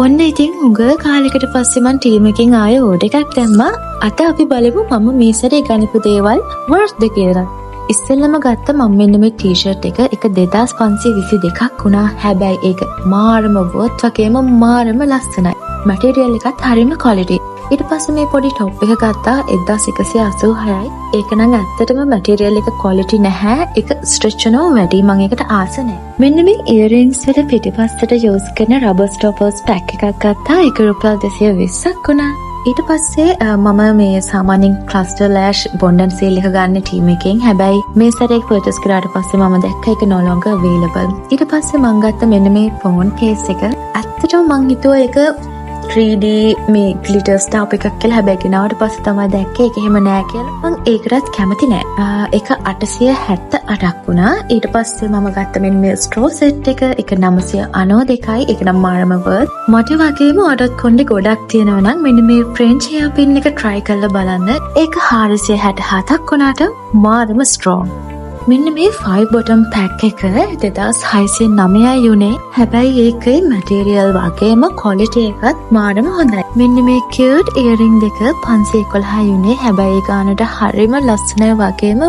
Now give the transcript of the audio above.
ඔන්න ඉතින් හුඟ කාලෙකට පස්සේ මං ටීම් එකෙන් ආයෙ ඕඩර් එකක් දැම්මා. අද අපි බලමු මම මේ සැරේ ගනිපු දේවල් වර්ත්ද කියලා. ඉස්සෙල්ලම ගත්ත මම මෙන්න මේ ටී-ෂර්ට් එක 2522ක් වුණා. හැබැයි ඒක මාරම වර්ත් වගේම මාරම ලස්සනයි. මැටීරියල් එකත් හරිම ක්වොලිටි. ඊට පස්සේ මේ පොඩි টොප් එක ගත්තා 1186යි. ඒක නම් ඇත්තටම මැටීරියල් එක ක්වොලිටි නැහැ. ඒක ස්ට්‍රෙච් වෙනවා වැඩි. මම ඒකට ආස නැහැ. මෙන්න මේ ඉයරින්ග්ස් වල පිටිපස්සට යූස් කරන රබර් ස්ටොපර්ස් පැක් එකක් ගත්තා. ඒක රුපියල් 220ක් වුණා. ඊට පස්සේ මම මේ සාමාන්‍යයෙන් ක්ලස්ටර් ලෑෂ් බොන්ඩ් ඇන්ඩ් සීල් එක ගන්න ටීම් එකෙන්. හැබැයි මේ සැරේ පර්චේස් කරාට පස්සේ මම දැක්ක ඒක no longer available. ඊට පස්සේ මම ගත්ත මෙන්න මේ ෆෝන් කේස් එක. ඇත්තටම මං හිතුවා ඒක 3D මේ glitter stuff එකක් කියලා. හැබැයි ගෙනාවට පස්සේ තමයි දැක්කේ ඒක එහෙම නෑ කියලා. මං ඒකටත් කැමති නෑ. ඒක 878ක් වුණා. ඊට පස්සේ මම ගත්ත මෙන්න මේ straw set එක 992යි. ඒක නම් මාරම worth. මට වගේම ඔඩොත් කොණ්ඩේ ගොඩක් තියෙනවා නම් මෙන්න මේ French hair pin එක try කරලා බලන්න. ඒක 467ක් වුණාට මාරම strong. මෙන්න මේ 5 bottom pack එක 2609යි යුනේ. හැබැයි ඒකේ මැටීරියල් වගේම ක්වොලිටි එකත් මාරම හොඳයි. මෙන්න මේ cute earring දෙක 511යි යුනේ. හැබැයි ඒ ගානට හරිම ලස්සනයි වගේම